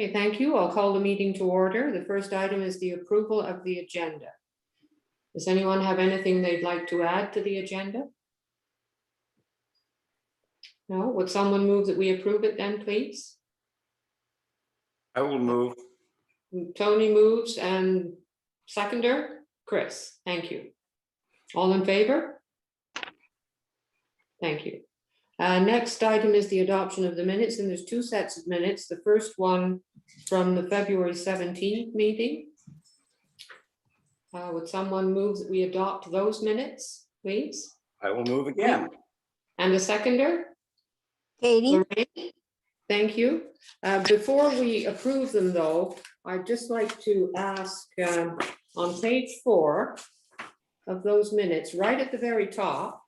Okay, thank you. I'll call the meeting to order. The first item is the approval of the agenda. Does anyone have anything they'd like to add to the agenda? No? Would someone move that we approve it then, please? I will move. Tony moves and seconder, Chris. Thank you. All in favor? Thank you. Next item is the adoption of the minutes, and there's two sets of minutes. The first one from the February 17th meeting. Would someone move that we adopt those minutes, please? I will move again. And the seconder? Katie, Lorraine? Thank you. Before we approve them though, I'd just like to ask on page 4 of those minutes, right at the very top,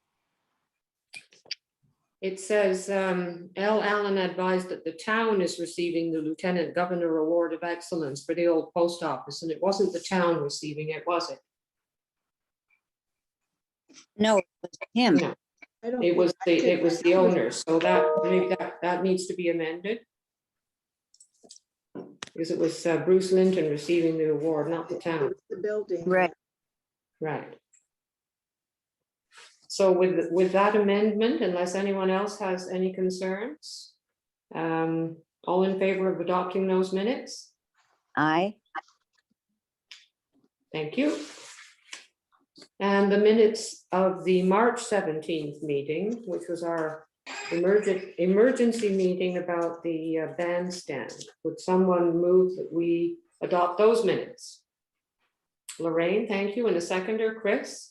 it says, L. Allen advised that the town is receiving the Lieutenant Governor Award of Excellence for the old post office, and it wasn't the town receiving it, was it? no, it was him. No. It was the owner, so that maybe that needs to be amended. Because it was Bruce Linton receiving the award, not the town. The building. Right. Right. So with that amendment, unless anyone else has any concerns, all in favor of adopting those minutes? Aye. Thank you. And the minutes of the March 17th meeting, which was our emergency meeting about the bandstand. Would someone move that we adopt those minutes? Lorraine, thank you. And a seconder, Chris?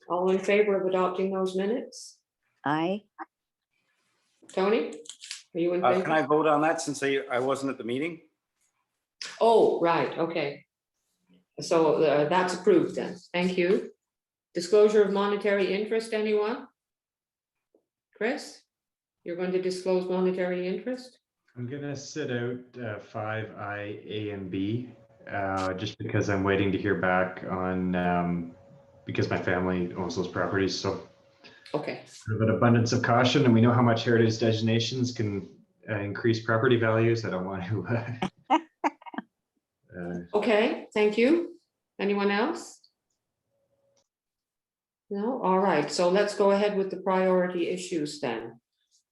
All in favor of adopting those minutes? Aye. Tony, are you in favor? Can I vote on that since I wasn't at the meeting? Oh, right, okay. So that's approved then. Thank you. Disclosure of monetary interest, anyone? Chris, you're going to disclose monetary interest? I'm gonna sit out 5I, A, and B, just because I'm waiting to hear back on, because my family owns those properties, so. Okay, With an abundance of caution, and we know how much heritage designations can increase property values. I don't want to. okay, thank you. Anyone else? No, all right, so let's go ahead with the priority issues then.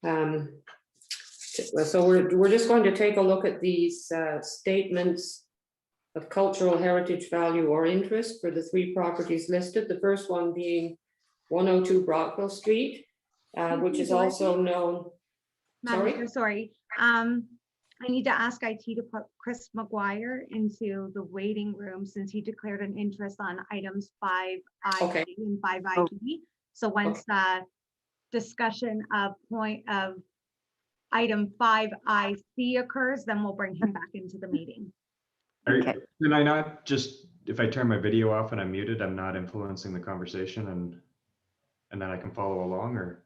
So we're just going to take a look at these statements of cultural heritage value or interest for the 3 properties listed. The first one being 102 Brockville Street, which is also known. Madam Chair, sorry. I need to ask IT to put Chris McGuire into the waiting room since he declared an interest on items 5I Okay. and 5IB. So once discussion of item 5IC occurs, then we'll bring him back into the meeting. Okay. Can I not just, if I turn my video off and I'm muted, I'm not influencing the conversation and then I can follow along, or?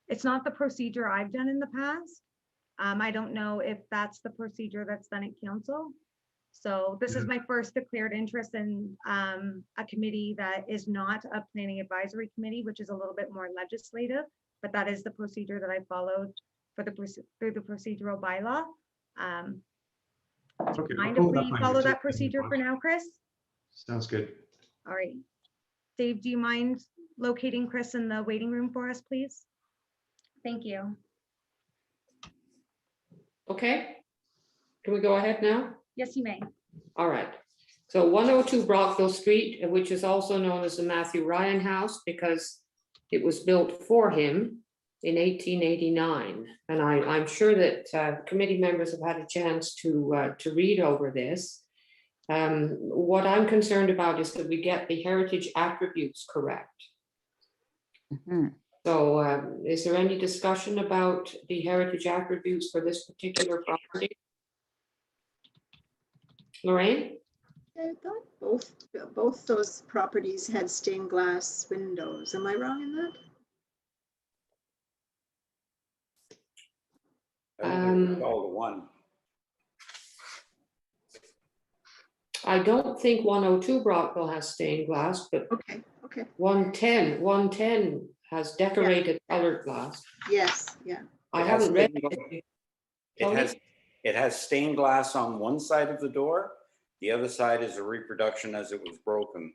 It's not the procedure I've done in the past. I don't know if that's the procedure that's done at council. So this is my first declared interest in a committee that is not a planning advisory committee, which is a little bit more legislative, but that is the procedure that I followed for through the procedural bylaw. Okay, Mind if we follow that procedure for now, Chris? Sounds good. All right. Dave, do you mind locating Chris in the waiting room for us, please? Thank you. Okay, can we go ahead now? Yes, you may. All right, so 102 Brockville Street, which is also known as the Matthew Ryan House because it was built for him in 1889. And I'm sure that committee members have had a chance to read over this. What I'm concerned about is that we get the heritage attributes correct. Mhm. So is there any discussion about the heritage attributes for this particular property? Lorraine? I thought both those properties had stained glass windows. Am I wrong in that? All the one. I don't think 102 Brockville has stained glass, but Okay, okay. 110 has decorated colored glass. Yes, yeah. I It has haven't read stained it. It has It has stained glass on one side of the door. The other side is a reproduction as it was broken.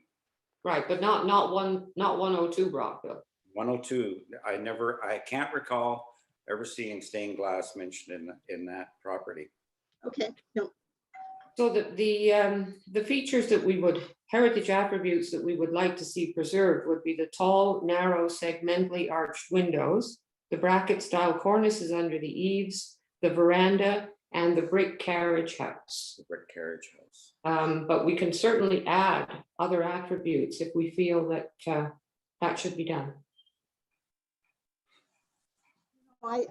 Right, but not 102 Brockville. 102, I can't recall ever seeing stained glass mentioned in that property. Okay, no, So the features that we would, heritage attributes that we would like to see preserved would be the tall, narrow, segmentally arched windows, the bracket style cornices under the eaves, the veranda, and the brick carriage house. The brick carriage house. But we can certainly add other attributes if we feel that that should be done. I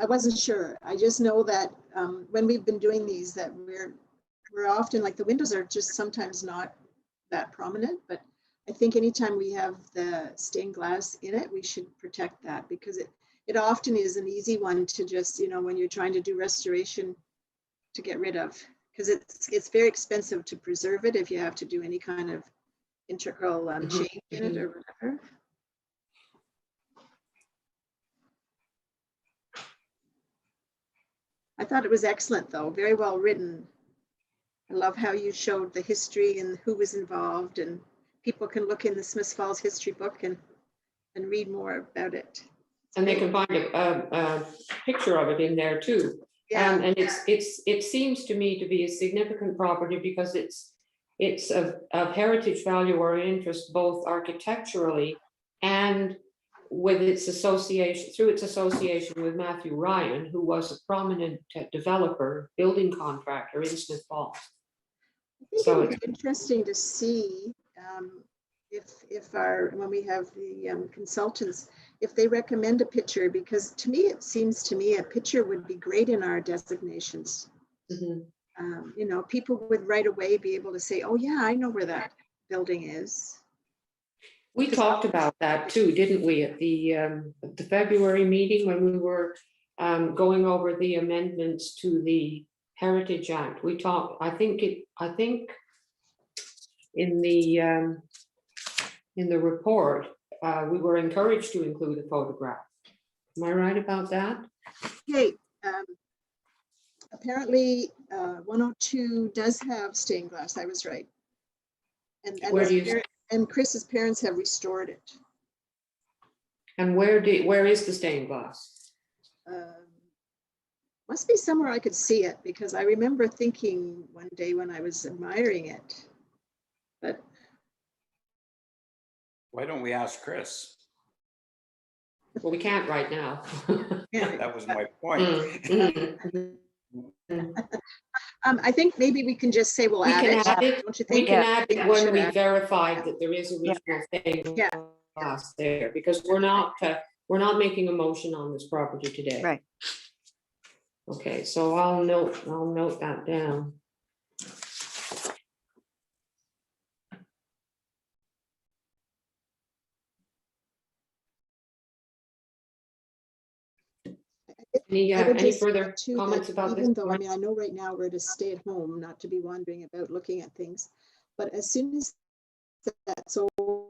wasn't sure. I just know that when we've been doing these, that we're often, like, the windows are just sometimes not that prominent, but I think anytime we have the stained glass in it, we should protect that, because it often is an easy one to just, when you're trying to do restoration, to get rid of, because it's very expensive to preserve it if you have to do any kind of integral change in it or whatever. I thought it was excellent, though, very well written. I love how you showed the history and who was involved, and people can look in the Smiths Falls history book and read more about it. And they can find a picture of it in there too. Yeah, And it seems to me to be a significant property because it's of heritage value or interest, both architecturally and with its association, through its association with Matthew Ryan, who was a prominent developer, building contractor in Smith Falls. I think So it would be interesting to see when we have the consultants, if they recommend a picture, because to me, it seems to me a picture would be great in our designations. People would right away be able to say, oh yeah, I know where that building is. We talked about that too, didn't we, at the February meeting when we were going over the amendments to the Heritage Act? We talked, I think in the report, we were encouraged to include a photograph. Am I right about that? Okay, apparently 102 does have stained glass. I was right. And Chris's parents have restored it. And where is the stained glass? Must be somewhere I could see it, because I remember thinking one day when I was admiring it, but Why don't we ask Chris? Well, we can't right now. That was my point. I think maybe we can just say we'll We add can it. add it. Don't you We think? can add it when should we add. verified that there is original stained Yeah. glass there, because we're not making a motion on this property today. Right. Okay, so I'll note that down. I would Any just further add too comments that about this? even though, I mean, I know right now we're to stay at home, not to be wandering about looking at things, but as soon as that's over,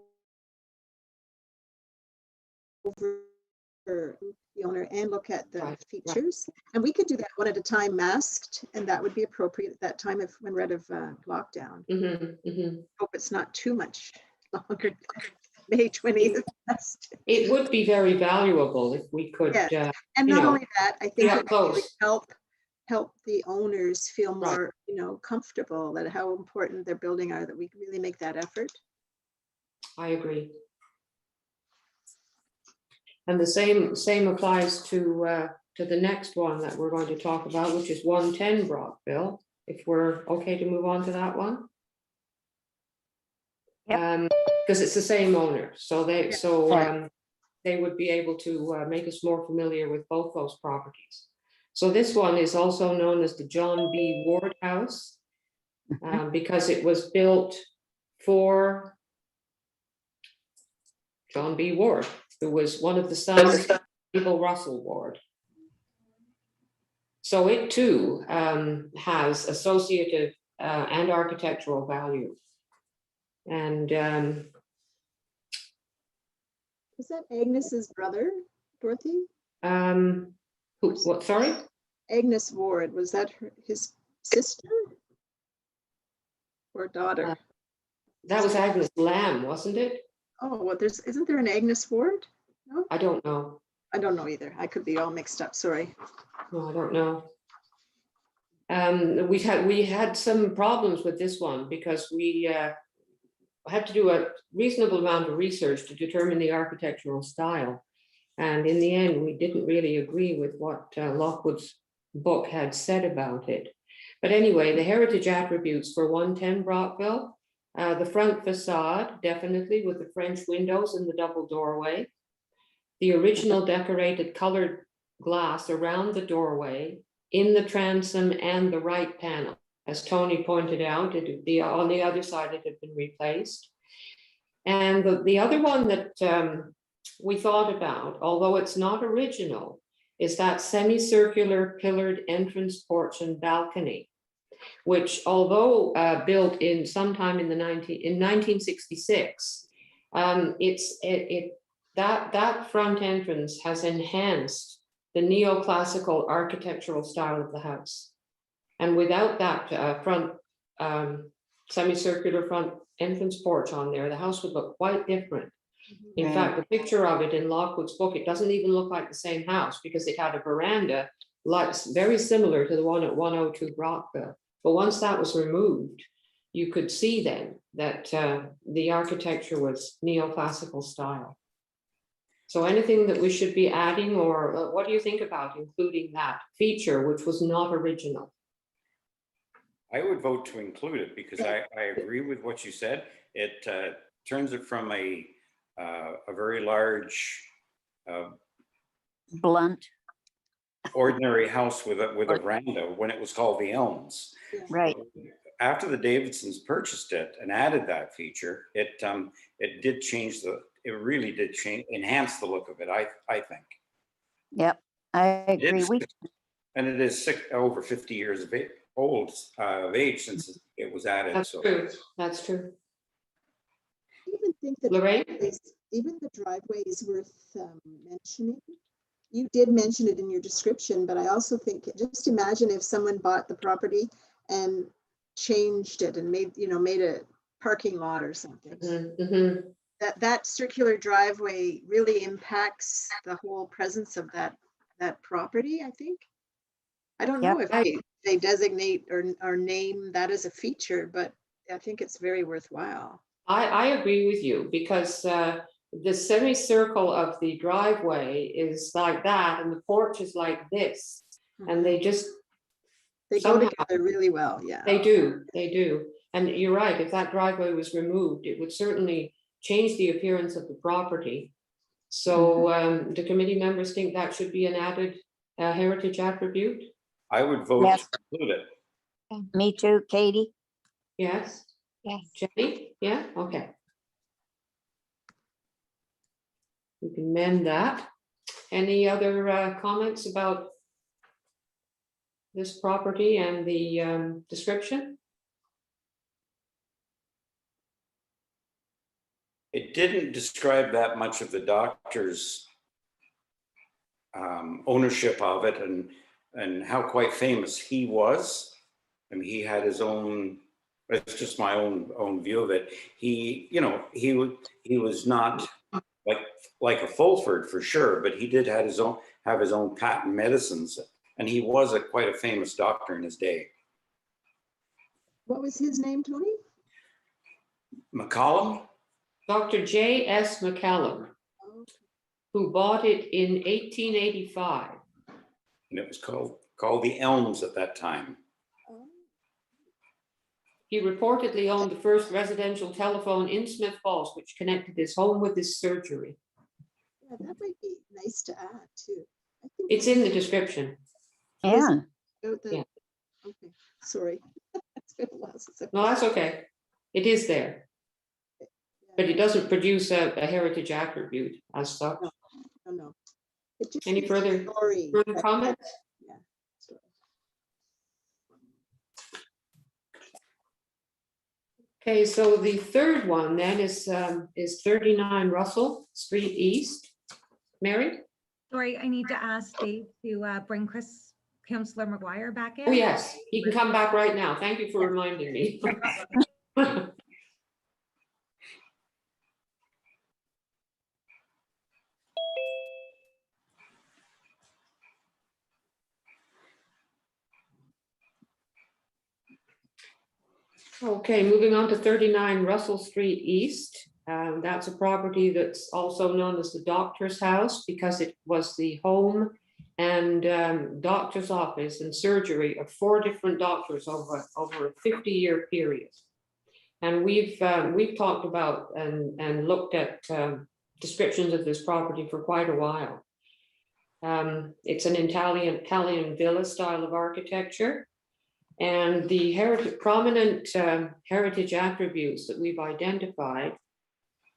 the owner and look at the Right. features, and we could do that one at a time, masked, and that would be appropriate at that time when we're out of lockdown. Hope it's not too much longer. May 20th. It would be very valuable if we could, Yes. And you not know, only that, I think yeah, it would really close. help the owners feel Right. more, comfortable that how important their building are, that we can really make that effort. I agree. And the same applies to the next one that we're going to talk about, which is 110 Brockville, if we're okay to move on to that one. Because it's the same owner, so they would be able to make us more familiar with both those properties. So this one is also known as the John B. Ward House, because it was built for John B. Ward, who was one of the sons of Abel Russell Ward. So it too has associative and architectural value. And Is that Agnes's brother, Dorothy? what, sorry? Agnes Ward, was that his sister? Or daughter? That was Agnes Lamb, wasn't it? Oh, well, isn't there an Agnes Ward? I don't know. I don't know either. I could be all mixed up, sorry. No, I don't know. We had some problems with this one because we had to do a reasonable amount of research to determine the architectural style. And in the end, we didn't really agree with what Lockwood's book had said about it. But anyway, the heritage attributes for 110 Brockville, the front facade, definitely with the French windows and the double doorway. The original decorated colored glass around the doorway, in the transom and the right panel. As Tony pointed out, on the other side, it had been replaced. And the other one that we thought about, although it's not original, is that semicircular pillared entrance porch and balcony, which although built in sometime in 1966, that front entrance has enhanced the neoclassical architectural style of the house. And without that front semicircular front entrance porch on there, the house would look quite different. In fact, the picture of it in Lockwood's book, it doesn't even look like the same house because it had a veranda like very similar to the one at 102 Brockville. But once that was removed, you could see then that the architecture was neoclassical style. So anything that we should be adding, or what do you think about including that feature, which was not original? I would vote to include it because I agree with what you said. It turns it from a very large, Blunt, ordinary house with a veranda when it was called the Elms. right. After the Davidsons purchased it and added that feature, it did change it really did enhance the look of it, I think. Yep, I It agree. is- and it is over 50 years of age since it was added. That's So true. That's true. I even think that Lorraine? even the driveway is worth mentioning. You did mention it in your description, but I also think, just imagine if someone bought the property and changed it and made a parking lot or something. Mhm. That circular driveway really impacts the whole presence of that property, I think. I don't know Yep. if they designate or name that as a feature, but I think it's very worthwhile. I agree with you because the semicircle of the driveway is like that and the porch is like this. And they just, They go somehow- together really well, yeah. they do. And you're right, if that driveway was removed, it would certainly change the appearance of the property. So do committee members think that should be an added heritage attribute? I would vote Yes. to include it. Me too, Katie. Yes? Yes. Jenny? Yeah, okay. We can mend that. Any other comments about this property and the description? It didn't describe that much of the doctor's ownership of it and how quite famous he was. I mean, he had his own. It's just my own view of it. He was not like a Fulford for sure, but he did have his own patent medicines, and he was quite a famous doctor in his day. What was his name, Tony? McCollum. Dr. J.S. McCallum, Oh, who bought it in 1885. And it was called the Elms at that time. oh. He reportedly owned the first residential telephone in Smith Falls, which connected his home with his surgery. Yeah, that might be nice to add too. I think It's in the description. Yeah, about the- yeah. Okay, sorry. It's been a while since I've- No, that's okay. It is there, but it doesn't produce a heritage attribute as such. No. It just Any gives a further story. comments? Yeah. Story. Okay, so the third one then is 39 Russell Street East. Mary? Sorry, I need to ask Dave to bring Chris Councillor McGuire back in? Oh, yes, he can come back right now. Thank you for reminding me. Okay, moving on to 39 Russell Street East. That's a property that's also known as the doctor's house because it was the home and doctor's office and surgery of 4 different doctors over a 50-year period. And we've talked about and looked at descriptions of this property for quite a while. It's an Italian villa style of architecture. And the prominent heritage attributes that we've identified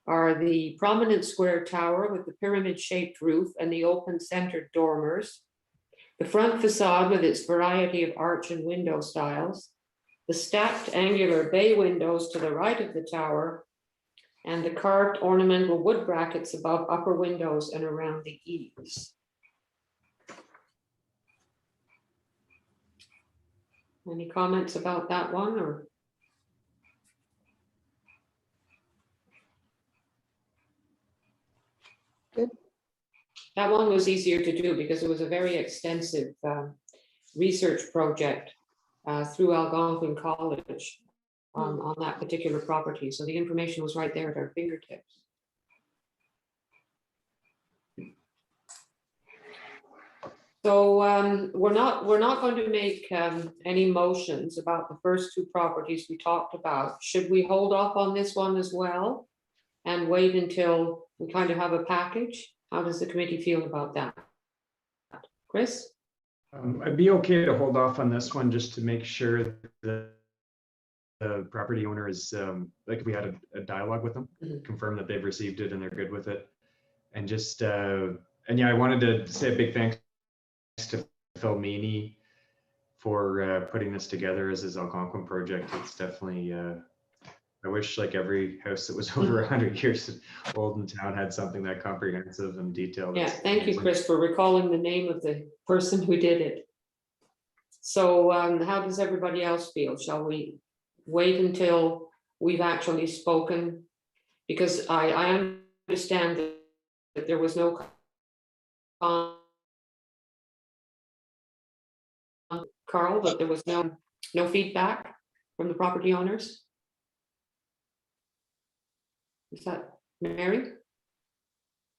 are the prominent square tower with the pyramid-shaped roof and the open-centered dormers, the front facade with its variety of arch and window styles, the stacked angular bay windows to the right of the tower, and the carved ornamental wood brackets above upper windows and around the eaves. Any comments about that one, or? Good. That one was easier to do because it was a very extensive research project through Algonquin College on that particular property. So the information was right there at our fingertips. So we're not going to make any motions about the first 2 properties we talked about. Should we hold off on this one as well and wait until we kind of have a package? How does the committee feel about that? Chris? I'd be okay to hold off on this one just to make sure that the property owner is, like we had a dialogue with them, confirm that they've received it and they're good with it. And just, and yeah, I wanted to say a big thanks to Phil Meany for putting this together as his Algonquin project. It's definitely, I wish like every house that was over 100 years old in town had something that comprehensive and detailed. Yeah, It's thank you, amazing. Chris, for recalling the name of the person who did it. So how does everybody else feel? Shall we wait until we've actually spoken? Because I understand that there was no Carl, that there was no feedback from the property owners. Is that Mary?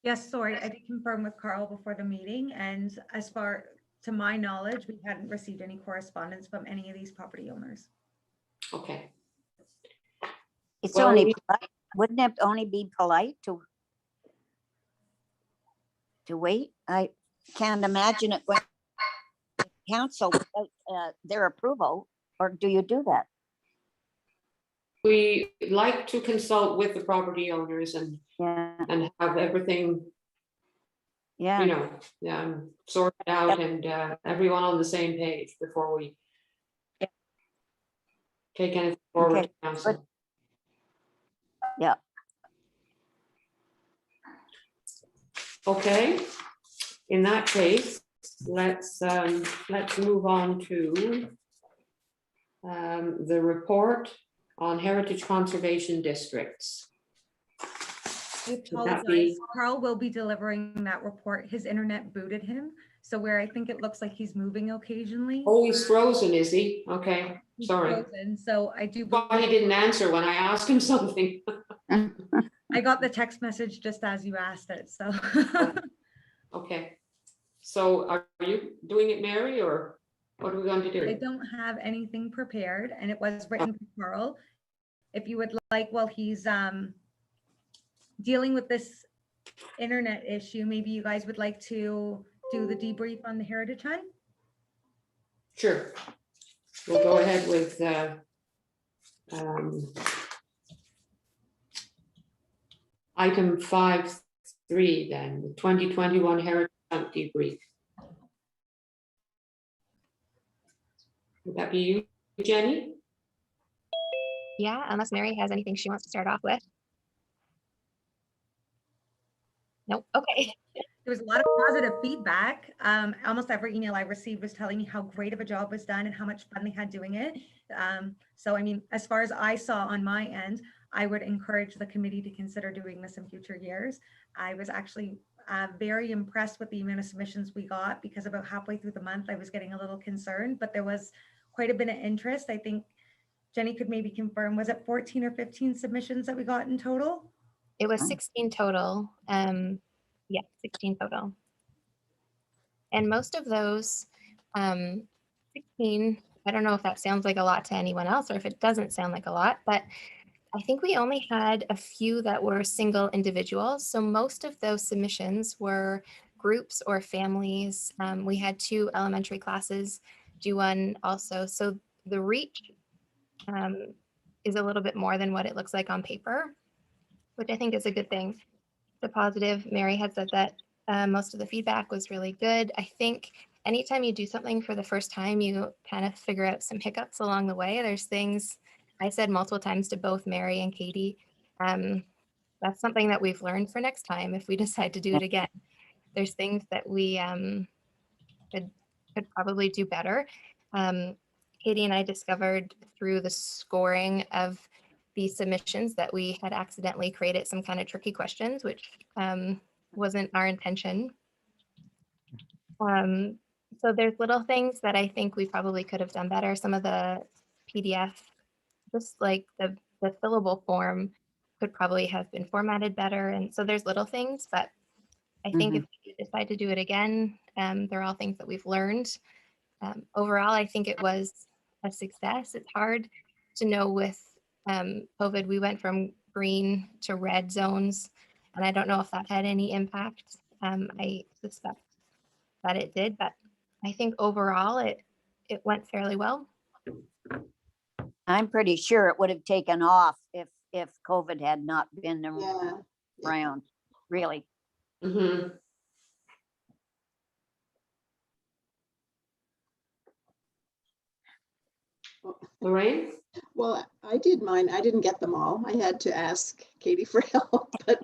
Yes, sorry, I did confirm with Carl before the meeting, and as far to my knowledge, we hadn't received any correspondence from any of these property owners. Okay. It's Well, only, wouldn't it only be polite to wait? I can't imagine it going to council without their approval, or do you do that? We like to consult with the property owners and Yeah, have everything, yeah. you know, sorted out and everyone on the same page before we take anything forward Okay, to council. good. Yeah. Okay, in that case, let's move on to the report on heritage conservation districts. I Would that apologize. be- Carl will be delivering that report. His internet booted him. So where I think it looks like he's moving occasionally. Oh, he's frozen, is he? Okay, he's sorry. frozen. So I do, Why he didn't answer when I asked him something. I got the text message just as you asked it, so. Okay, so are you doing it, Mary, or what are we going to I do? don't have anything prepared, and it was written to Carl. If you would like, while he's dealing with this internet issue, maybe you guys would like to do the debrief on the Heritage Hunt? Sure. We'll go ahead with item 5.3 then, the 2021 Heritage Hunt debrief. Would that be you, Jenny? Yeah, unless Mary has anything she wants to start off with. Nope, okay. There was a lot of positive feedback. Almost every email I received was telling me how great of a job was done and how much fun they had doing it. So, I mean, as far as I saw on my end, I would encourage the committee to consider doing this in future years. I was actually very impressed with the amount of submissions we got, because about halfway through the month, I was getting a little concerned, but there was quite a bit of interest. I think Jenny could maybe confirm, was it 14 or 15 submissions that we got in total? It was Oh. 16 total. Yeah, 16 total. And most of those 16, I don't know if that sounds like a lot to anyone else or if it doesn't sound like a lot, but I think we only had a few that were single individuals. So most of those submissions were groups or families. We had 2 elementary classes do one also. So the reach is a little bit more than what it looks like on paper, which I think is a good thing. The positive, Mary had said that most of the feedback was really good. I think anytime you do something for the first time, you kind of figure out some hiccups along the way. There's things I said multiple times to both Mary and Katie. That's something that we've learned for next time if we decide to do it again. There's things that we could probably do better. Katie and I discovered through the scoring of the submissions that we had accidentally created some kind of tricky questions, which wasn't our intention. So there's little things that I think we probably could have done better. Some of the PDF, just like the fillable form, could probably have been formatted better. And so there's little things, but I think if we decide to do it again, they're all things that we've learned. Overall, I think it was a success. It's hard to know with COVID. We went from green to red zones, and I don't know if that had any impact. I suspect that it did, but I think overall it went fairly well. I'm pretty sure it would have taken off if COVID had not been Yeah. around, really. Mhm. Lorraine? Well, I did mine. I didn't get them all. I had to ask Katie for help. But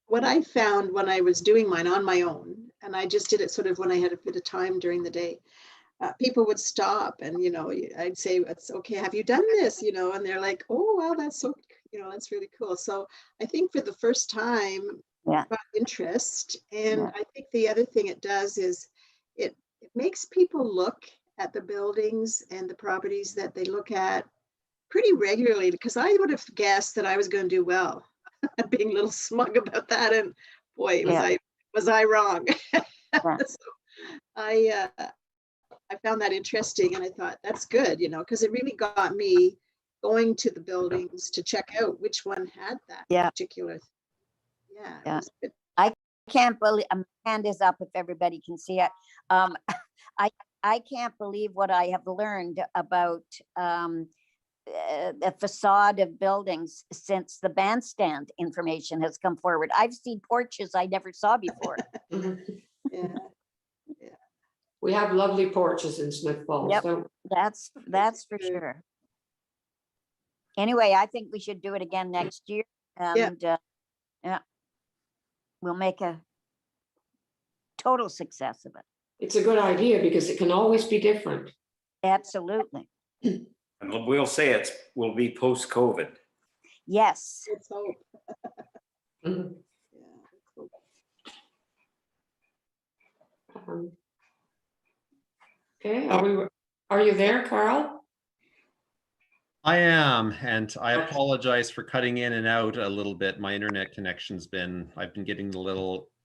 what I found when I was doing mine on my own, and I just did it sort of when I had a bit of time during the day, people would stop and, I'd say, it's okay, have you done this? And they're like, oh, wow, that's so, that's really cool. So I think for the first time, Yeah. got interest. And Yeah. I think the other thing it does is it makes people look at the buildings and the properties that they look at pretty regularly, because I would have guessed that I was going to do well. Being a little smug about that, and boy, was I wrong. So I found that interesting, and I thought that's good, because it really got me going to the buildings to check out which one had that particular. Yeah. Yeah. It was good. Can't believe, my hand is up if everybody can see it. I can't believe what I have learned about the facade of buildings since the bandstand information has come forward. I've seen porches I never saw before. Mhm. Yeah. We have lovely porches in Smith Falls. Yep. So That's for sure. Anyway, I think we should do it again next year, and we'll make a total success of it. it's a good idea because it can always be different. Absolutely. And we'll say will be post-COVID. Yes. Let's hope. Mhm. Yeah, let's hope. Okay, are you there, Carl? I am, and I Okay. apologize for cutting in and out a little bit. My internet connection's I've been getting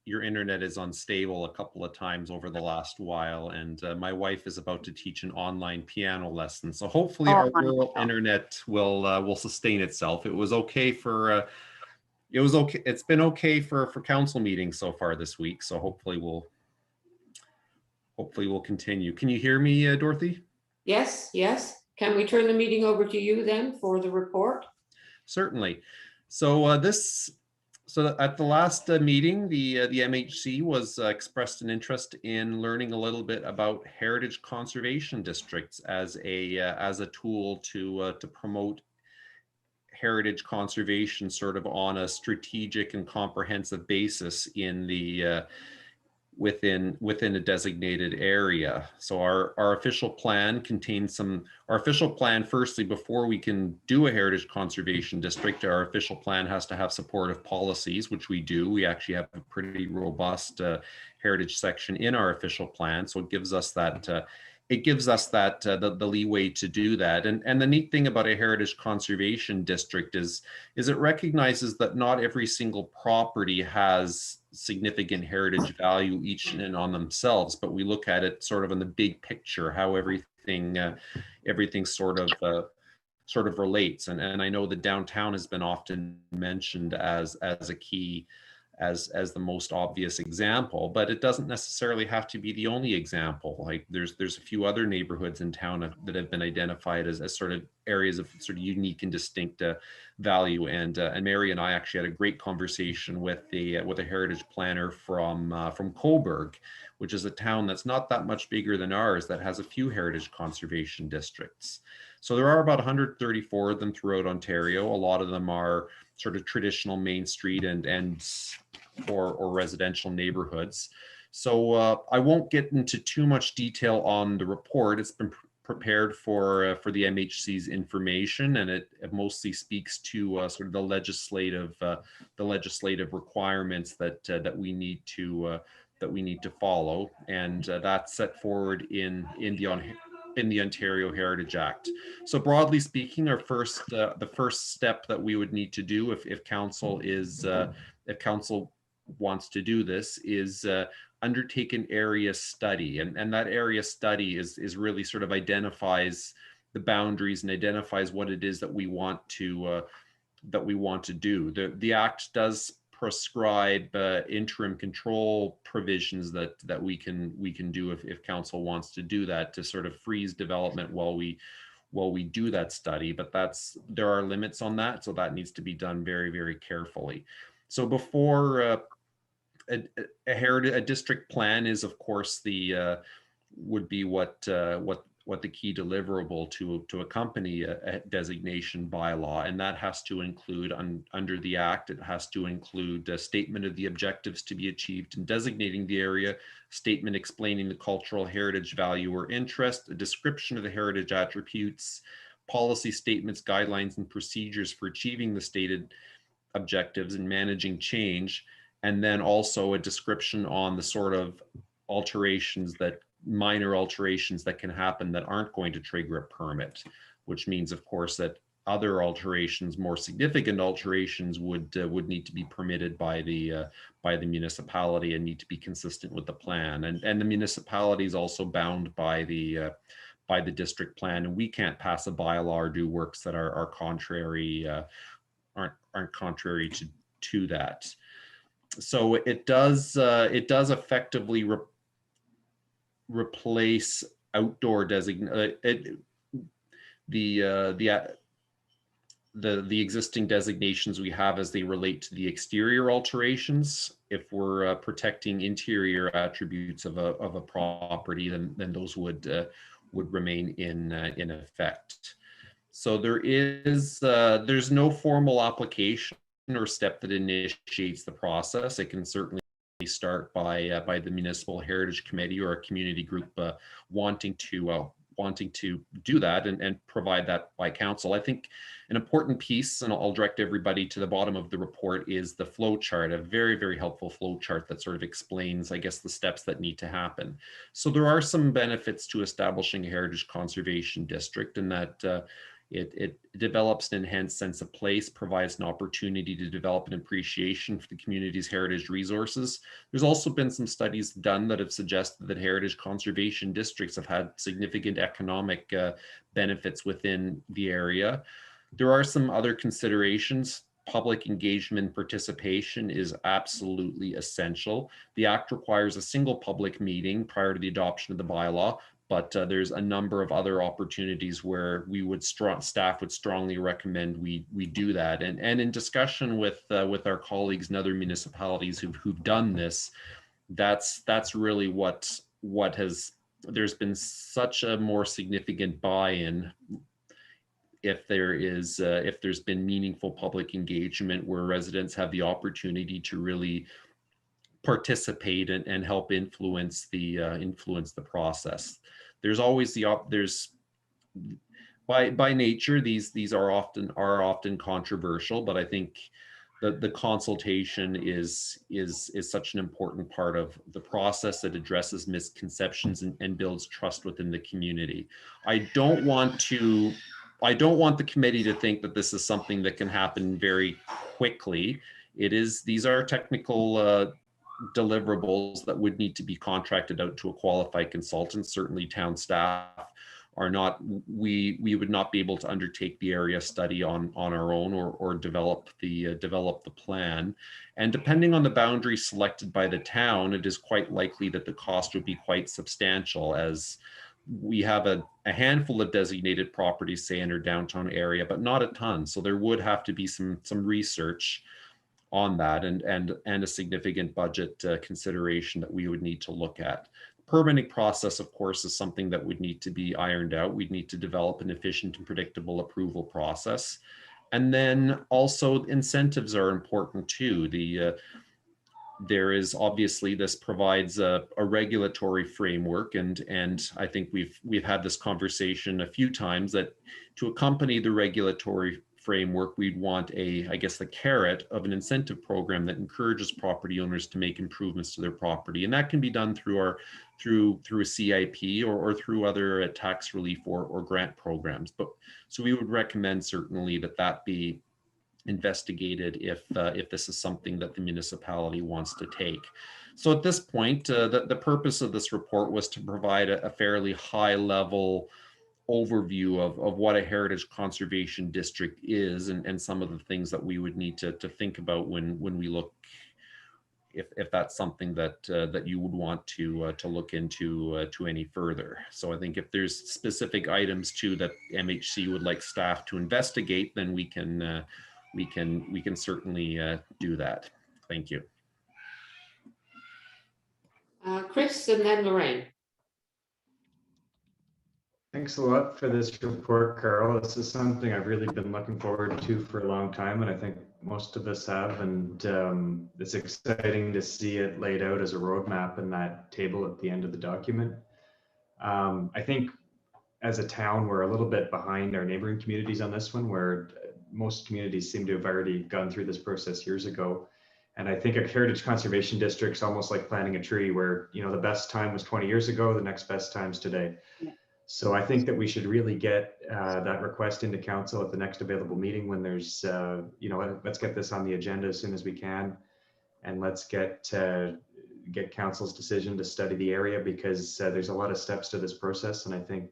your internet is unstable a couple of times over the last while, and my wife is about to teach an online piano lesson. So hopefully our rural wonderful. internet will sustain itself. It was okay for, it's been okay for council meetings so far this week. So hopefully we'll continue. Can you hear me, Dorothy? Yes, yes. Can we turn the meeting over to you then for the report? Certainly. So at the last meeting, the MHC was expressed an interest in learning a little bit about heritage conservation districts as a tool to promote heritage conservation sort of on a strategic and comprehensive basis in the within a designated area. So our official plan contains our official plan, firstly, before we can do a heritage conservation district, our official plan has to have supportive policies, which we do. We actually have a pretty robust heritage section in our official plan. So it gives us that the leeway to do that. And the neat thing about a heritage conservation district is it recognizes that not every single property has significant heritage value each and on themselves, but we look at it sort of in the big picture, how everything sort of relates. And I know the downtown has been often mentioned as a key, as the most obvious example, but it doesn't necessarily have to be the only example. Like there's a few other neighborhoods in town that have been identified as sort of areas of sort of unique and distinct value. And Mary and I actually had a great conversation with a heritage planner from Cobourg, which is a town that's not that much bigger than ours, that has a few heritage conservation districts. So there are about 134 of them throughout Ontario. A lot of them are sort of traditional Main Street or residential neighborhoods. So I won't get into too much detail on the report. It's been prepared for the MHC's information, and it mostly speaks to sort of the legislative requirements that we need to follow, and that's set forward in the Ontario Heritage Act. So broadly speaking, the first step that we would need to do if council wants to do this is undertake an area study, and that area study is really sort of identifies the boundaries and identifies what it is that we want to do. The act does prescribe interim control provisions that we can do if council wants to do that, to sort of freeze development while we do that study, but there are limits on that, so that needs to be done very, very carefully. So before a district plan is, of course, would be what the key deliverable to accompany a designation bylaw, and that has to include under the act, it has to include a statement of the objectives to be achieved in designating the area, statement explaining the cultural heritage value or interest, a description of the heritage attributes, policy statements, guidelines, and procedures for achieving the stated objectives and managing change, and then also a description on the sort of minor alterations that can happen that aren't going to trigger a permit, which means, of course, that other alterations, more significant alterations, would need to be permitted by the municipality and need to be consistent with the plan. And the municipality is also bound by the district plan, and we can't pass a bylaw or do works that are contrary aren't contrary to that. So it does effectively replace outdoor the existing designations we have as they relate to the exterior alterations. If we're protecting interior attributes of a property, then those would remain in effect. So there's no formal application or step that initiates the process. It can certainly start by the Municipal Heritage Committee or a community group wanting to do that and provide that by council. I think an important piece, and I'll direct everybody to the bottom of the report, is the flow chart, a very, very helpful flow chart that sort of explains, I guess, the steps that need to happen. So there are some benefits to establishing a heritage conservation district, in that it develops an enhanced sense of place, provides an opportunity to develop an appreciation for the community's heritage resources. There's also been some studies done that have suggested that heritage conservation districts have had significant economic benefits within the area. There are some other considerations. Public engagement and participation is absolutely essential. The Act requires a single public meeting prior to the adoption of the bylaw, but there's a number of other opportunities where staff would strongly recommend we do that. And in discussion with our colleagues in other municipalities who've done this, that's really what has, there's been such a more significant buy-in if there's been meaningful public engagement where residents have the opportunity to really participate and help influence the process. There's always by nature, these are often controversial, but I think the consultation is such an important part of the process that addresses misconceptions and builds trust within the community. I don't want the committee to think that this is something that can happen very quickly. These are technical deliverables that would need to be contracted out to a qualified consultant. Certainly town staff are not, we would not be able to undertake the area study on our own or develop the plan. And depending on the boundary selected by the town, it is quite likely that the cost would be quite substantial, as we have a handful of designated properties, say in our downtown area, but not a ton. So there would have to be some research on that and a significant budget consideration that we would need to look at. Permitting process, of course, is something that would need to be ironed out. We'd need to develop an efficient and predictable approval process. And then also incentives are important too. There is obviously, this provides a regulatory framework, and I think we've had this conversation a few times, that to accompany the regulatory framework, we'd want the carrot of an incentive program that encourages property owners to make improvements to their property. And that can be done through a CIP or through other tax relief or grant programs. But so we would recommend certainly that be investigated if this is something that the municipality wants to take. So at this point, the purpose of this report was to provide a fairly high level overview of what a heritage conservation district is, and some of the things that we would need to think about when we look, if that's something that you would want to look into any further. So I think if there's specific items too that MHC would like staff to investigate, then we can certainly do that. Thank you. Chris and then Lorraine. Thanks a lot for this report, Carol. This is something I've really been looking forward to for a long time, and I think most of us have, and it's exciting to see it laid out as a roadmap in that table at the end of the document. I think as a town, we're a little bit behind our neighboring communities on this one, where most communities seem to have already gone through this process years ago. And I think a heritage conservation district's almost like planting a tree, where, you know, the best time was 20 years ago, the next best time's today. Yeah. So I think that we should really get that request into council at the next available meeting when there's, let's get this on the agenda as soon as we can. And let's get council's decision to study the area, because there's a lot of steps to this process. And I think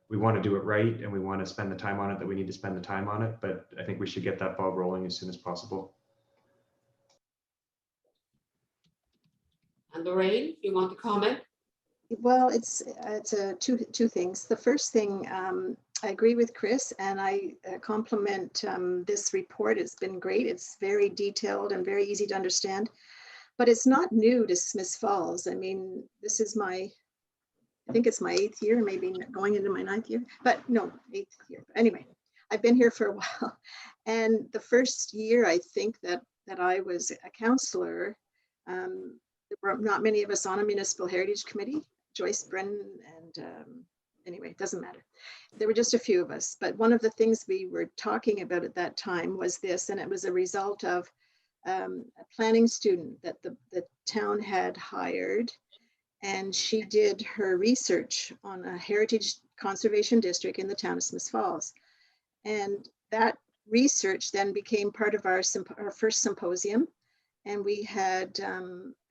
we want to do it right, and we want to spend the time on it that we need to spend the time on it. But I think we should get that ball rolling as soon as possible. And Lorraine, you want to comment? Well, it's two things. The first thing, I agree with Chris, and I compliment this report. It's been great. It's very detailed and very easy to understand, but it's not new to Smiths Falls. I mean, this is I think it's my 8th year, maybe going into my 9th year, but no, 8th year. Anyway, I've been here for a while. And the first year, I think that I was a councillor, there were not many of us on a municipal heritage committee. Joyce Brennan and anyway, it doesn't matter. There were just a few of us, but one of the things we were talking about at that time was this, and it was a result of a planning student that the town had hired, and she did her research on a heritage conservation district in the town of Smiths Falls. And that research then became part of our first symposium. And we had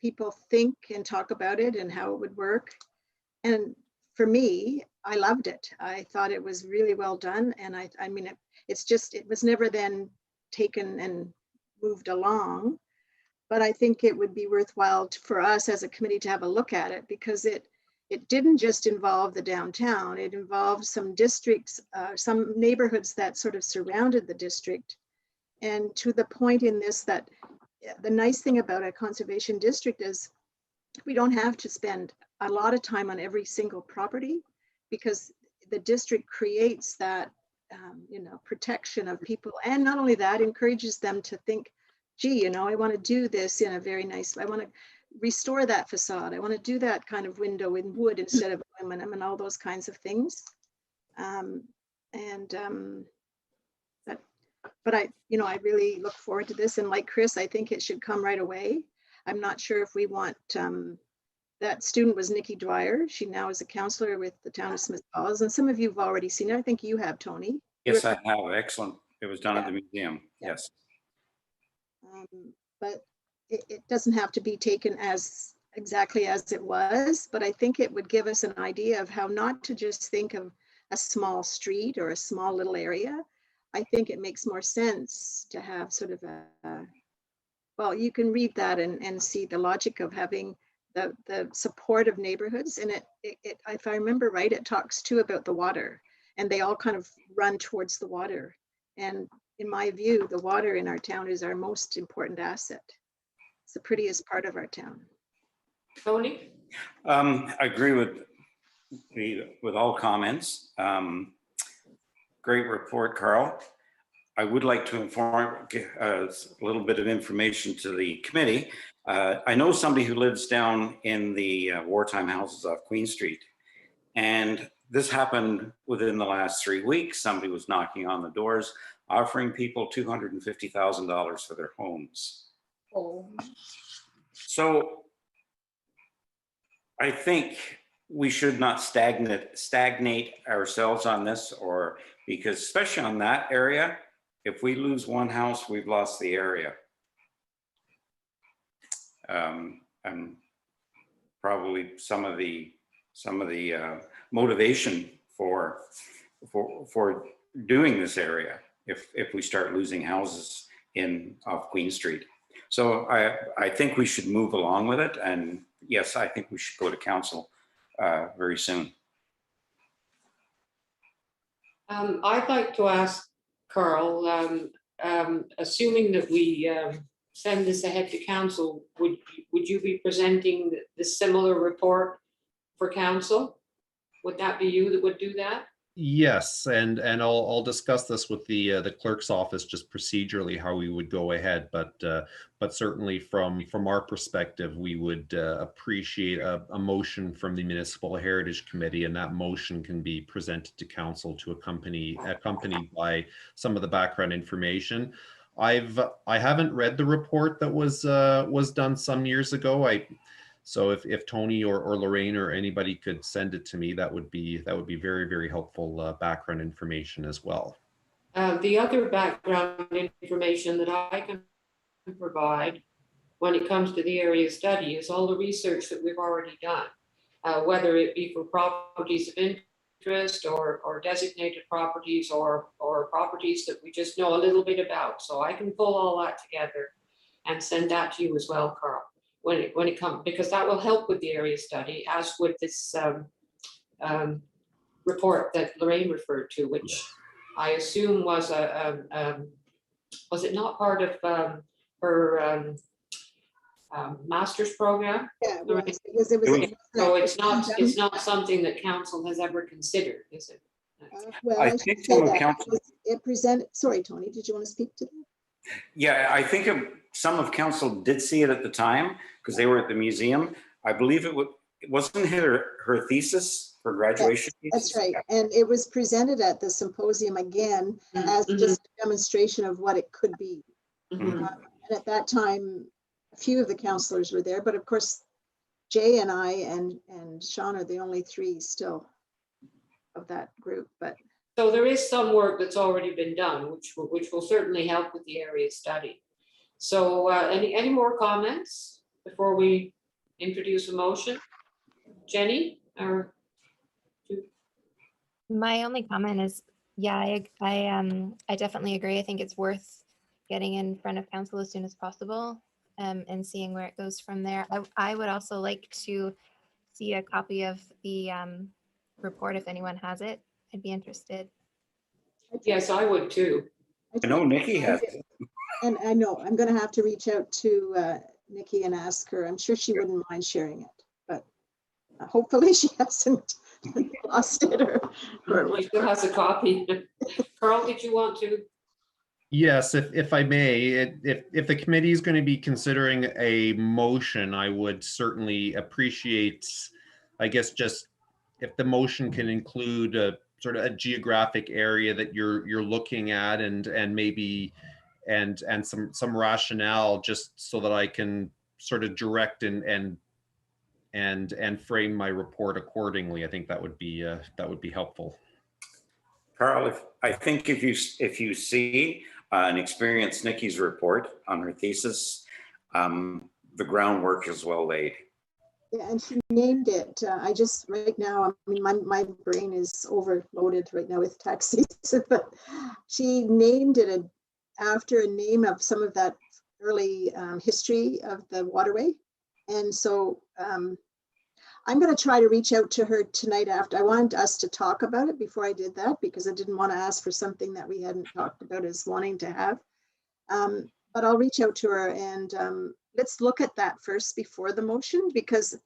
people think and talk about it and how it would work. And for me, I loved it. I thought it was really well done. And I mean, it was never then taken and moved along. But I think it would be worthwhile for us as a committee to have a look at it, because it didn't just involve the downtown. It involved some districts, some neighborhoods that sort of surrounded the district. And to the point in this, that the nice thing about a conservation district is we don't have to spend a lot of time on every single property, because the district creates that you know, protection of people. And not only that, encourages them to think, gee, you know, I want to do this in a very nice, I want to restore that facade. I want to do that kind of window in wood instead of aluminum and all those kinds of things. But I, you know, I really look forward to this. And like Chris, I think it should come right away. I'm not sure if we want, that student was Nikki Dwyer. She now is a counselor with the town of Smith Falls. And some of you have already seen it. I think you have, Tony. Yes, I have. Excellent. It was done at the museum. Yeah. Yes. But it doesn't have to be taken as exactly as it was, but I think it would give us an idea of how not to just think of a small street or a small little area. I think it makes more sense to have sort of well, you can read that and see the logic of having the support of neighborhoods. And it, if I remember right, it talks too about the water, and they all kind of run towards the water. And in my view, the water in our town is our most important asset. It's the prettiest part of our town. Tony? I agree with all comments. Great report, Carl. I would like to inform a little bit of information to the committee. I know somebody who lives down in the wartime houses off Queen Street, and this happened within the last 3 weeks. Somebody was knocking on the doors, offering people $250,000 for their homes. Oh. So I think we should not stagnate ourselves on this, or because especially on that area, if we lose one house, we've lost the area. And probably some of the motivation for doing this area if we start losing houses off Queen Street. So I think we should move along with it, and yes, I think we should go to council very soon. I'd like to ask Carl, assuming that we send this ahead to council, would you be presenting the similar report for council? Would that be you that would do that? Yes, and I'll discuss this with the clerk's office, just procedurally how we would go ahead, but certainly from our perspective, we would appreciate a motion from the Municipal Heritage Committee, and that motion can be presented to council to accompanied by some of the background information. I haven't read the report that was done some years ago. So if Tony or Lorraine or anybody could send it to me, that would be very, very helpful background information as well. The other background information that I can provide when it comes to the area study is all the research that we've already done, whether it be for properties of interest or designated properties or properties that we just know a little bit about. So I can pull all that together and send that to you as well, Carl. When it comes, because that will help with the area study, as with this report that Lorraine referred to, which I assume was was it not part of her master's program? Yeah, it Lorraine? was. It was So it's not something that council has ever considered, is it? well, I I think should say some of that council- it presented. Sorry, Tony, did you want to speak to that? Yeah, I think some of council did see it at the time because they were at the museum. I believe it wasn't her thesis for graduation. That's right. And it was presented at the symposium again as just a demonstration of what it could be. Mhm. And at that time, a few of the counselors were there, but of course, Jay and I and Sean are the only three still of that group. But So there is some work that's already been done, which will certainly help with the area study. So any more comments before we introduce a motion? Jenny, or? My only comment is, yeah, I definitely agree. I think it's worth getting in front of council as soon as possible, and seeing where it goes from there. I would also like to see a copy of the report if anyone has it. I'd be interested. Yes, I would too. I know Nikki has it. And I know I'm going to have to reach out to Nikki and ask her. I'm sure she wouldn't mind sharing it, but hopefully she hasn't lost it or He still has a copy. Carl, did you want to? Yes, if I may, if the committee is going to be considering a motion, I would certainly appreciate, I guess, just if the motion can include a sort of a geographic area that you're looking at, and maybe some rationale, just so that I can sort of direct and frame my report accordingly. I think that would be helpful. Carl, I think if you see and experience Nikki's report on her thesis, the groundwork is well laid. yeah, and she named it. I just right now, I mean, my brain is overloaded right now with tax season, but she named it after a name of some of that early history of the waterway. And so I'm going to try to reach out to her tonight after. I wanted us to talk about it before I did that, because I didn't want to ask for something that we hadn't talked about as wanting to have. But I'll reach out to her, and let's look at that first before the motion, because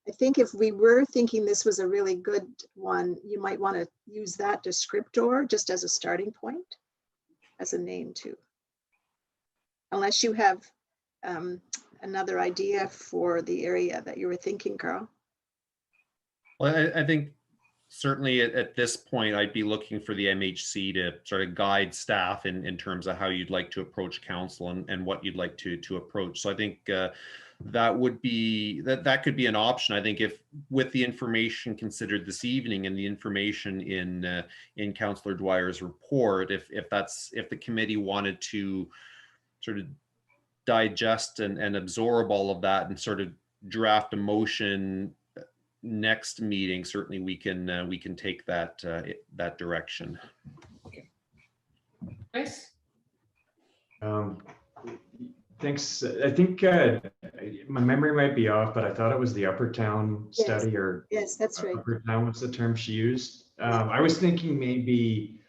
I think if we were thinking this was a really good one, you might want to use that descriptor just as a starting point, as a name too. Unless you have another idea for the area that you were thinking, Carl. Well, I think certainly at this point, I'd be looking for the MHC to sort of guide staff in terms of how you'd like to approach council and what you'd like to approach. So I think that would be, that could be an option. I think if with the information considered this evening and the information in Councillor Dwyer's report, if the committee wanted to sort of digest and absorb all of that and sort of draft a motion next meeting, certainly we can take that direction. Chris? Thanks. I think my memory might be off, but I thought it was the Upper Town Yes. study, or Yes, that's right. Upper Town was the term she used. I was thinking maybe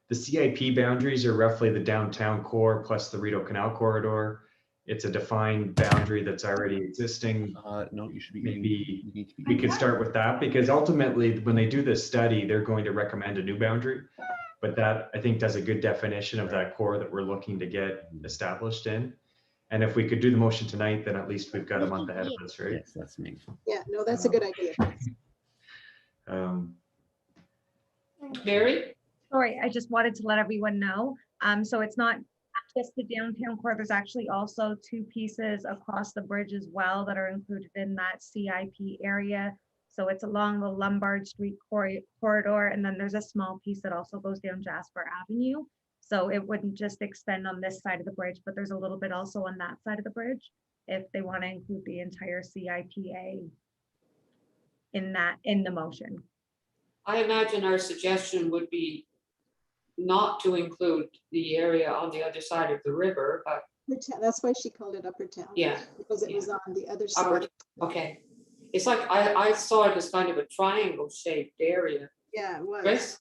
the CIP boundaries are roughly the downtown core plus the Rideau Canal corridor. It's a defined boundary that's already existing. No, you should be. Maybe we could start with that, because ultimately when they do this study, they're going to recommend a new boundary. But that, I think, does a good definition of that core that we're looking to get established in. And if we could do the motion tonight, then at least we've got a month ahead of us, right? Yes, that's me. Yeah, no, that's a good idea. Mary? Sorry, I just wanted to let everyone know. So it's not just the downtown core, there's actually also 2 pieces across the bridge as well that are included in that CIP area. So it's along the Lombard Street corridor, and then there's a small piece that also goes down Jasper Avenue. So it wouldn't just extend on this side of the bridge, but there's a little bit also on that side of the bridge, if they want to include the entire CIPA in the motion. I imagine our suggestion would be not to include the area on the other side of the river, but That's why she called it Upper Town. Yeah, Because it yeah. was on the other upper, side. okay. It's like, I saw it as kind of a triangle shaped area. Yeah, it was. Chris?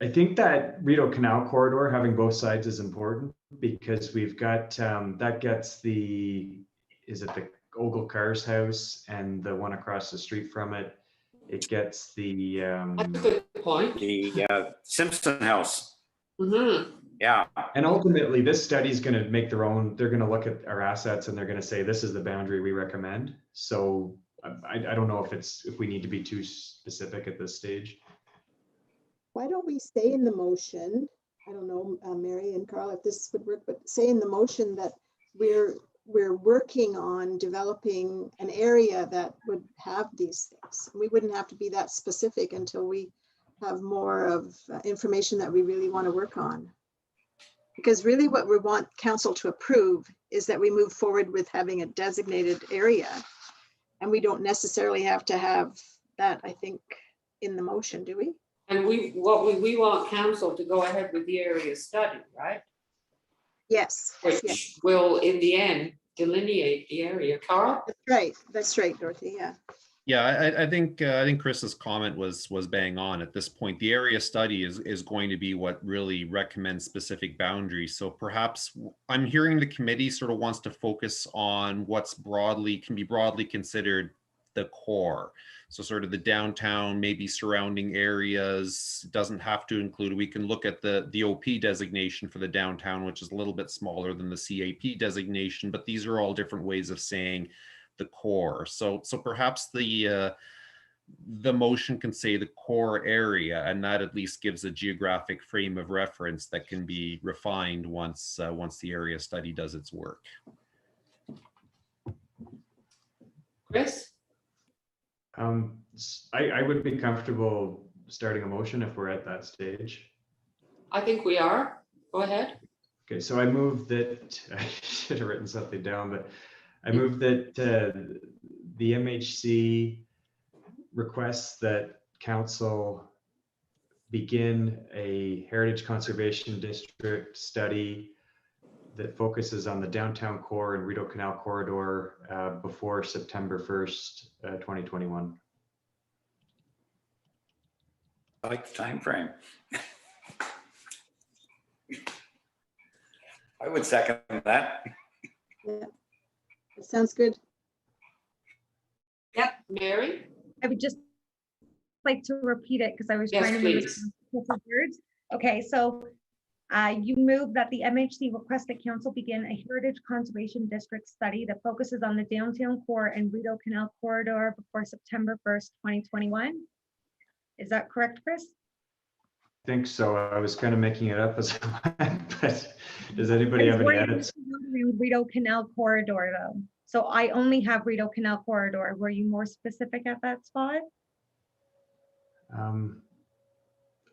I think that Rideau Canal corridor, having both sides, is important, because we've got, that gets is it the Ogle Cars house and the one across the street from it? It gets the, That's a good point. The Simpson House, Mm-hmm. yeah. and ultimately this study is going to make they're going to look at our assets and they're going to say, this is the boundary we recommend. So I don't know if we need to be too specific at this stage. Why don't we say in the motion, I don't know, Mary and Carl, if this would work, but say in the motion that we're working on developing an area that would have these things. We wouldn't have to be that specific until we have more of information that we really want to work on. Because really what we want council to approve is that we move forward with having a designated area. And we don't necessarily have to have that, I think, in the motion, do we? And we want council to go ahead with the area study, right? Yes. Yeah. Which will, in the end, delineate the area. Carl? That's right, Dorothy, yeah. Yeah, I think Chris's comment was bang on at this point. The area study is going to be what really recommends specific boundaries. So perhaps I'm hearing the committee sort of wants to focus on what's can be broadly considered the core. So sort of the downtown, maybe surrounding areas, doesn't have to include, we can look at the OP designation for the downtown, which is a little bit smaller than the CAP designation, but these are all different ways of saying the core. So perhaps the motion can say the core area, and that at least gives a geographic frame of reference that can be refined once the area study does its work. Chris? I would be comfortable starting a motion if we're at that stage. I think we are. Go ahead. Okay, so I move that, I should have written something down, but I move that the MHC requests that council begin a heritage conservation district study that focuses on the downtown core and Rideau Canal corridor before September 1st, 2021. I like the time frame. I would second that. Yeah, it sounds good. Yep. Mary? I would just like to repeat it because I was Yes, trying to please. remember words. Okay, so you move that the MHC request that council begin a heritage conservation district study that focuses on the downtown core and Rideau Canal corridor before September 1st, 2021. Is that correct, Chris? I think so. I was kind of making it up as I went, but does anybody have any edits? Rideau Canal corridor though. So I only have Rideau Canal corridor. Were you more specific at that spot?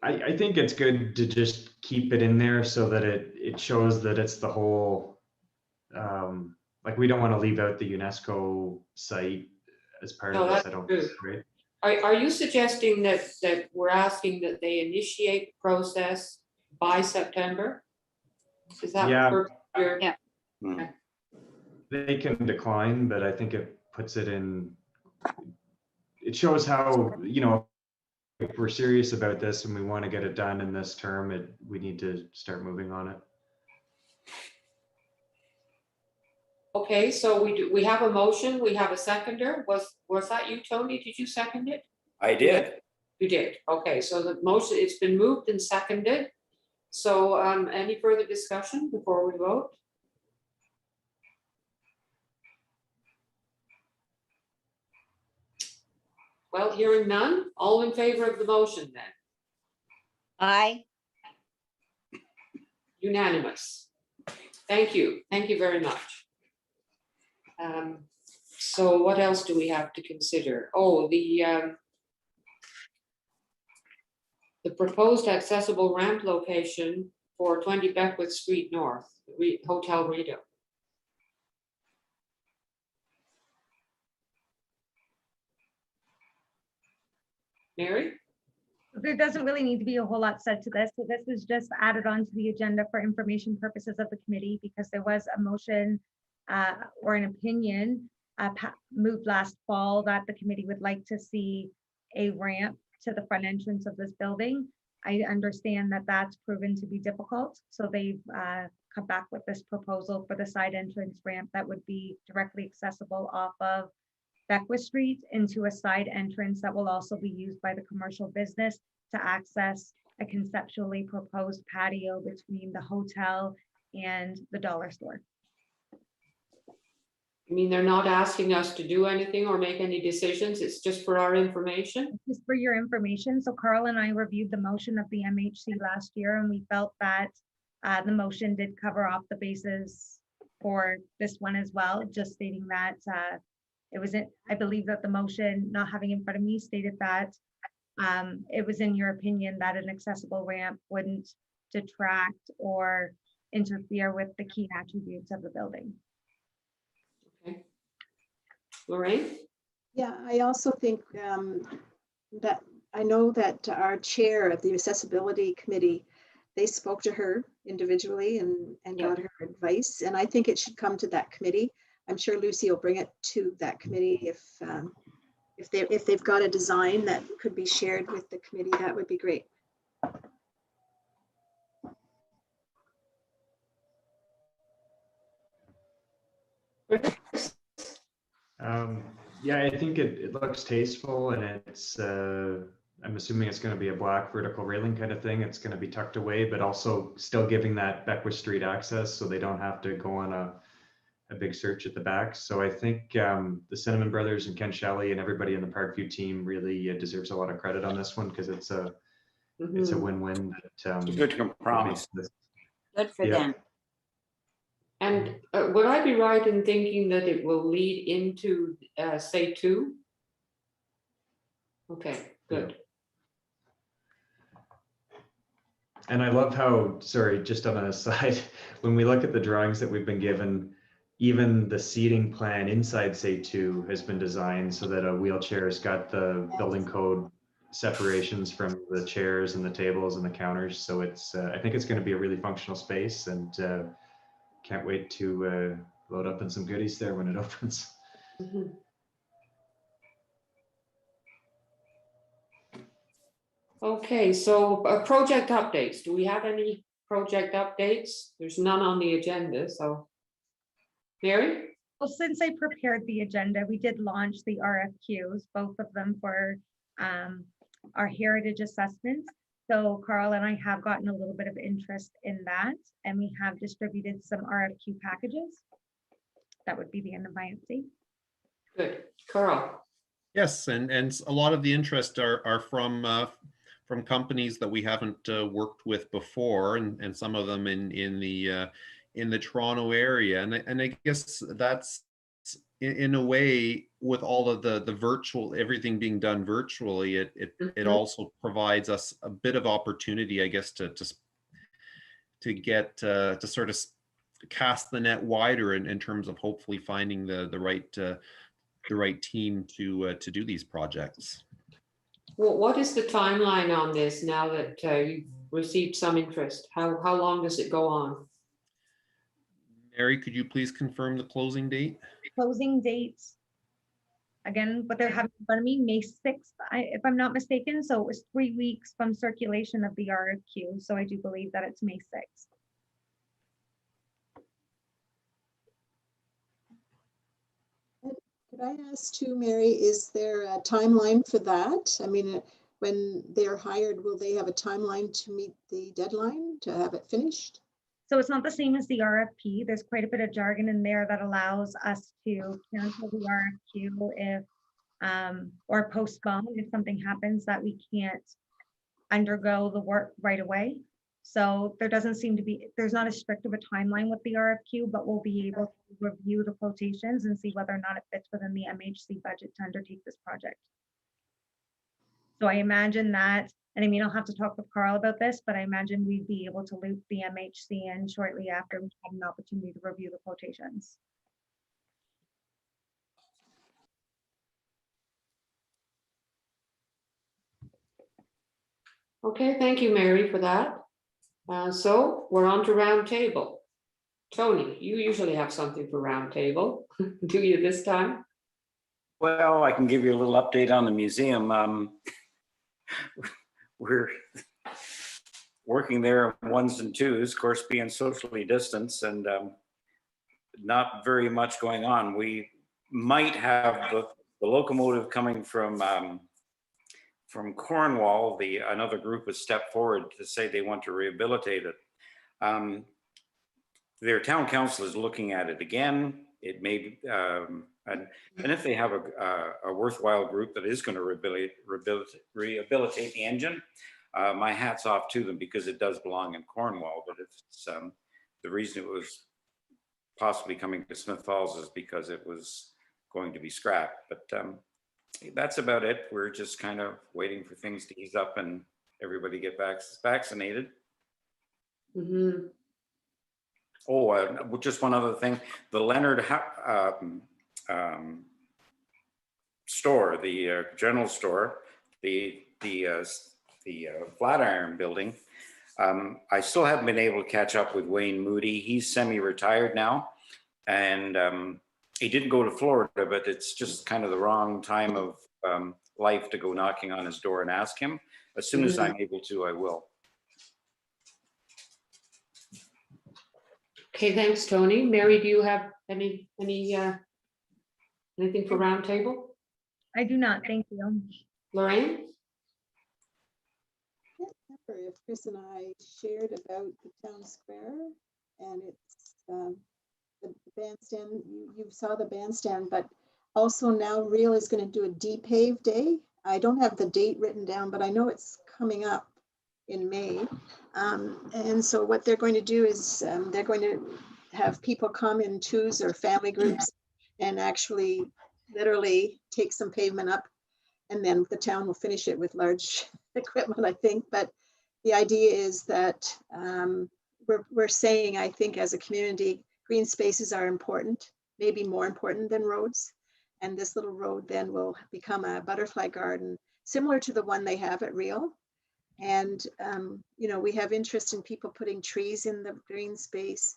I think it's good to just keep it in there so that it shows that it's the whole, like we don't want to leave out the UNESCO site as part No, of this, that's I don't true. think, right? Are you suggesting that we're asking that they initiate the process by September? Is that Yeah. your? Yeah. Hmm. They can decline, but I think it puts it in, it shows how, you know, if we're serious about this and we want to get it done in this term, we need to start moving on it. Okay, so we have a motion, we have a seconder. Was that you, Tony? Did you second it? I did. You did. Okay, so the motion, it's been moved and seconded. So any further discussion before we vote? Well, hearing none, all in favor of the motion then? Aye. Unanimous. Thank you. Thank you very much. So what else do we have to consider? Oh, the proposed accessible ramp location for 20 Beckwith Street North, Hotel Rideau. Mary? There doesn't really need to be a whole lot said to this. So this is just added on to the agenda for information purposes of the committee because there was a motion or an opinion moved last fall that the committee would like to see a ramp to the front entrance of this building. I understand that that's proven to be difficult. So they've come back with this proposal for the side entrance ramp that would be directly accessible off of Beckwith Street into a side entrance that will also be used by the commercial business to access a conceptually proposed patio between the hotel and the dollar store. I mean, they're not asking us to do anything or make any decisions. It's just for our information. Just for your information, so Carl and I reviewed the motion of the MHC last year and we felt that the motion did cover off the bases for this one as well, just stating that it wasn't, I believe that the motion, not having in front of me, stated that it was in your opinion that an accessible ramp wouldn't detract or interfere with the key attributes of the building. Okay. Lorraine? Yeah, I also think that I know that our chair of the accessibility committee, they spoke to her individually and got her advice. And I think it should come to that committee. I'm sure Lucy will bring it to that committee if they've got a design that could be shared with the committee. That would be great. Yeah, I think it looks tasteful, and it's, I'm assuming it's gonna be a black vertical railing kind of thing. It's gonna be tucked away, but also still giving that Beckwith Street access, so they don't have to go on a big search at the back. So I think the Cinnamon Brothers and Ken Shelley and everybody in the Parkview team really deserves a lot of credit on this one, because it's a Mhm. win-win that It's a good that compromise. makes this. Good for Yeah. them. And would I be right in thinking that it will lead into, say, 2? Okay, good. And I love how, sorry, just on an aside, when we look at the drawings that we've been given, even the seating plan inside say 2 has been designed so that a wheelchair's got the building code separations from the chairs and the tables and the counters. So it's, I think it's going to be a really functional space, and can't wait to load up in some goodies there when it opens. Mhm. Okay, so project updates. Do we have any project updates? There's none on the agenda, so. Mary? Well, since I prepared the agenda, we did launch the RFQs, both of them for our heritage assessments. So Carl and I have gotten a little bit of interest in that, and we have distributed some RFQ packages. That would be the end of my update. Good. Carl? Yes, and a lot of the interest are from companies that we haven't worked with before, and some of them in the Toronto area, and I guess that's in a way, with all of the virtual, everything being done virtually, it also provides us a bit of opportunity, I guess, to get to sort of cast the net wider in terms of hopefully finding the right team to do these projects. Well, what is the timeline on this now that you've received some interest? How long does it go on? Mary, could you please confirm the closing date? Closing dates, again, what they're having in front of me, May 6th, if I'm not mistaken. So it was 3 weeks from circulation of the RFQ. So I do believe that it's May 6th. Could I ask too, Mary, is there a timeline for that? I mean, when they're hired, will they have a timeline to meet the deadline to have it finished? So it's not the same as the RFP. There's quite a bit of jargon in there that allows us to cancel the RFQ if, or postpone if something happens that we can't undergo the work right away. So there doesn't seem to be, there's not as strict of a timeline with the RFQ, but we'll be able to review the quotations and see whether or not it fits within the MHC budget to undertake this project. So I imagine that, and I mean, I'll have to talk with Carl about this, but I imagine we'd be able to loop the MHC in shortly after we have an opportunity to review the quotations. Okay, thank you, Mary, for that. So we're on to roundtable. Tony, you usually have something for roundtable. Do you this time? Well, I can give you a little update on the museum. We're working there in 1s and 2s, of course, being socially distanced, and not very much going on. We might have the locomotive coming from Cornwall. Another group has stepped forward to say they want to rehabilitate it. Their town council is looking at it again. It may be, and if they have a worthwhile group that is going to rehabilitate the engine, my hat's off to them, because it does belong in Cornwall. But it's the reason it was possibly coming to Smith Falls is because it was going to be scrapped. But that's about it. We're just kind of waiting for things to ease up and everybody get vaccinated. Mm-hmm. Oh, just one other thing. The Leonard store, the general store, the Flatiron building. I still haven't been able to catch up with Wayne Moody. He's semi-retired now, and he didn't go to Florida, but it's just kind of the wrong time of life to go knocking on his door and ask him. As soon as I'm able to, I will. Okay, thanks, Tony. Mary, do you have anything for roundtable? I do not, thank you. Lorraine? I can't remember if Chris and I shared about the town square, and it's the bandstand. You saw the bandstand, but also now Real is going to do a D-Pave day. I don't have the date written down, but I know it's coming up in May. And so what they're going to do is they're going to have people come in twos or family groups and actually literally take some pavement up, and then the town will finish it with large equipment, I think. But the idea is that we're saying, I think, as a community, green spaces are important, maybe more important than roads. And this little road then will become a butterfly garden, similar to the one they have at Real. And, you know, we have interest in people putting trees in the green space.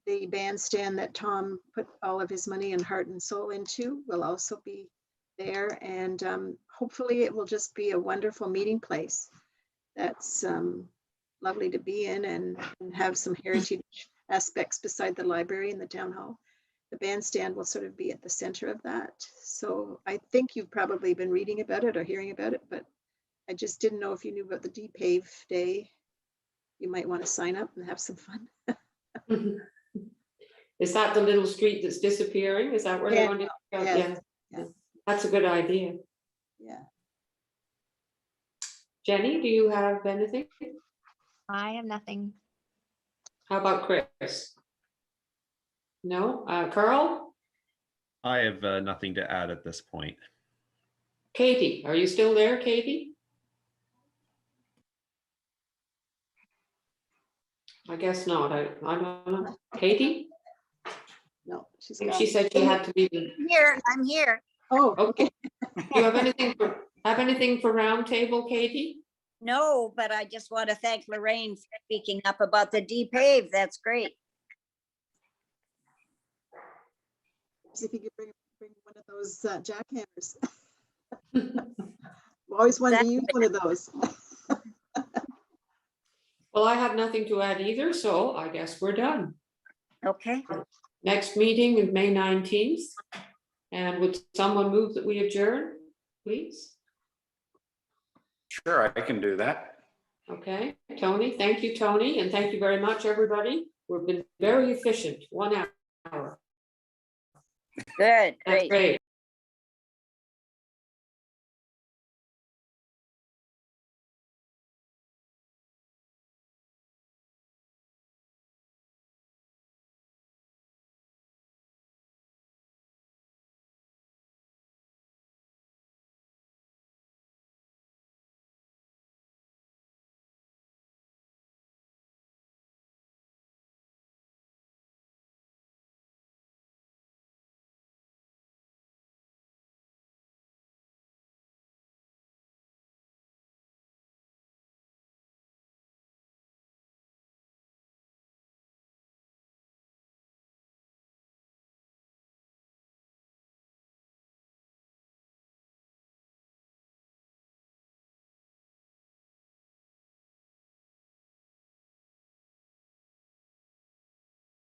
The bandstand that Tom put all of his money and heart and soul into will also be there. And hopefully it will just be a wonderful meeting place that's lovely to be in, and have some heritage aspects beside the library and the town hall. The bandstand will sort of be at the center of that. So I think you've probably been reading about it or hearing about it, but I just didn't know if you knew about the D-Pave day. You might want to sign up and have some fun. Is that the little street that's disappearing? Is that where they're Yeah, going to go? yes, Yeah. yes. That's a good idea. Yeah. Jenny, do you have anything? I have nothing. How about Chris? No, Carl? I have nothing to add at this point. Katie, are you still there, Katie? I guess not. I don't know. Katie? No, she's I think gone. she said she had to leave. I'm here. Oh, Okay. Do you have anything for roundtable, Katie? No, but I just want to thank Lorraine for speaking up about the D-Pave. That's great. see if you could bring one of those jackhammers. Always wanted to use one of those. Well, I have nothing to add either, so I guess we're done. Okay. Next meeting is May 19th. And would someone move that we adjourn, please? Sure, I can do that. Okay, Tony, thank you, Tony, and thank you very much, everybody. We've been very efficient, 1 hour. Good, That's great. great.